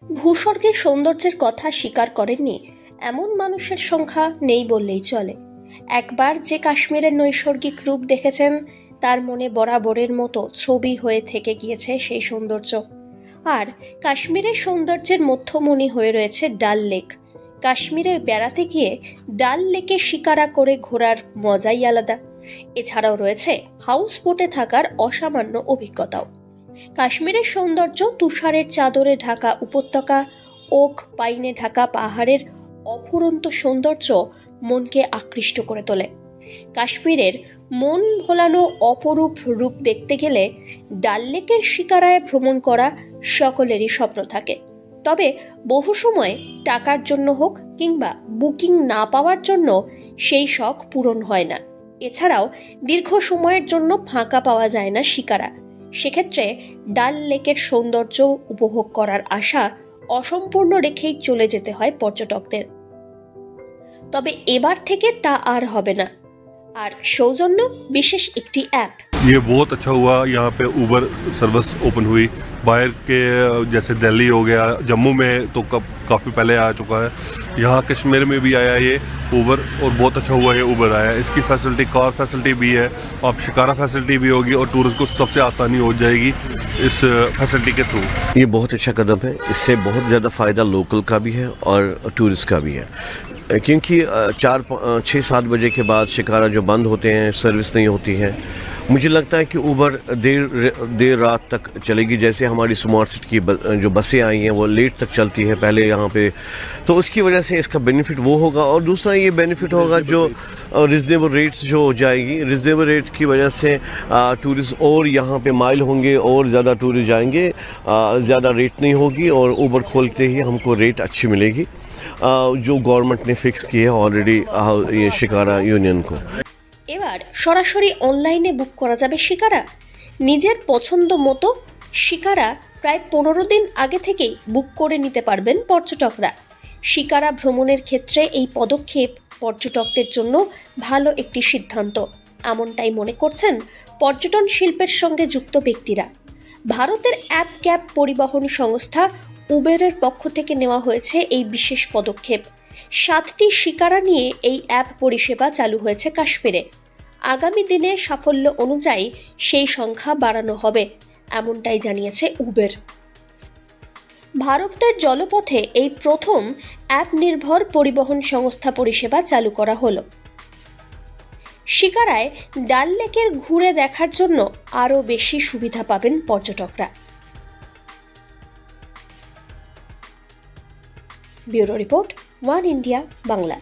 ভূস্বর্গের সৌন্দর্যের কথা স্বীকার করেননি এমন মানুষের সংখ্যা নেই বললেই চলে। একবার যে কাশ্মীরের নৈসর্গিক রূপ দেখেছেন তার মনে বরাবরের মতো ছবি হয়ে থেকে গিয়েছে সেই সৌন্দর্য। আর কাশ্মীরের সৌন্দর্যের মধ্যমণি হয়ে রয়েছে ডাল লেক। কাশ্মীরে বেড়াতে গিয়ে ডাল লেকে শিকারা করে ঘোরার মজাই আলাদা। এছাড়াও রয়েছে হাউস বোটে থাকার অসামান্য অভিজ্ঞতাও। কাশ্মীরের সৌন্দর্য তুষারের চাদরে ঢাকা উপত্যকা, ওক পাইনে ঢাকা পাহাড়ের অফুরন্ত সৌন্দর্য মনকে আকৃষ্ট করে তোলে। কাশ্মীরের মন ভোলানো অপরূপ রূপ দেখতে গেলে ডাল লেকের শিকারায় ভ্রমণ করা সকলেরই স্বপ্ন থাকে। তবে বহু সময় টাকার জন্য হোক কিংবা বুকিং না পাওয়ার জন্য সেই শখ পূরণ হয় না। এছাড়াও দীর্ঘ সময়ের জন্য ফাঁকা পাওয়া যায় না শিকারা। সেক্ষেত্রে ডাল লেকের সৌন্দর্য উপভোগ করার আশা অসম্পূর্ণ রেখেই চলে যেতে হয় পর্যটকদের। তবে এবার থেকে তা আর হবে না। আর সৌজন্য বিশেষ একটি অ্যাপ। ये बहुत अच्छा हुआ, यहाँ पे उबर सर्विस ओपन हुई। बाहर के जैसे दिल्ली हो गया, जम्मू में तो काफ़ी पहले आ चुका है, यहाँ कश्मीर में भी आया ये उबर, और बहुत अच्छा हुआ ये उबर आया। इसकी फैसिलिटी, कार फैसिलिटी भी है, अब शिकारा फैसिलिटी भी होगी और टूरिस्ट को सबसे आसानी हो जाएगी इस फैसिलिटी के थ्रू। ये बहुत अच्छा कदम है। इससे बहुत ज़्यादा फ़ायदा लोकल का भी है और टूरिस्ट का भी है, क्योंकि 4-6-7 बजे के बाद शिकारा जो बंद होते हैं, सर्विस नहीं होती है। मुझे लगता है कि उबर देर रात तक चलेगी। जैसे हमारी स्मार्ट सिटी की जो बसें आई हैं वो लेट तक चलती है पहले यहाँ पे, तो उसकी वजह से इसका बेनिफिट वो होगा। और दूसरा ये बेनिफिट होगा जो रिजनेबल रेट्स जो हो जाएगी, रिजनेबल रेट की वजह से टूरिस्ट और यहाँ पे माइल होंगे और ज़्यादा टूरिस्ट जाएंगे, ज़्यादा रेट नहीं होगी और उबर खोलते ही हमको रेट अच्छी मिलेगी जो गवर्नमेंट ने फिक्स किए है ऑलरेडी ये शिकारा यूनियन को। এবার সরাসরি অনলাইনে বুক করা যাবে শিকারা। নিজের পছন্দ মতো শিকারা প্রায় 15 দিন আগে থেকেই বুক করে নিতে পারবেন পর্যটকরা। শিকারা ভ্রমণের ক্ষেত্রে এই পদক্ষেপ পর্যটকদের জন্য ভালো একটি সিদ্ধান্ত, এমনটাই মনে করছেন পর্যটন শিল্পের সঙ্গে যুক্ত ব্যক্তিরা। ভারতের অ্যাপ ক্যাব পরিবহন সংস্থা উবেরের পক্ষ থেকে নেওয়া হয়েছে এই বিশেষ পদক্ষেপ। 7টি শিকারা নিয়ে এই অ্যাপ পরিষেবা চালু হয়েছে কাশ্মীরে। আগামী দিনে সাফল্য অনুযায়ী সেই সংখ্যা বাড়ানো হবে, এমনটাই জানিয়েছে উবের। ভারতের জলপথে এই প্রথম অ্যাপ নির্ভর পরিবহন সংস্থা পরিষেবা চালু করা হলো। শিকারায় ডাল লেকের ঘুরে দেখার জন্য আরও বেশি সুবিধা পাবেন পর্যটকরা। Bureau report, one India Bangla.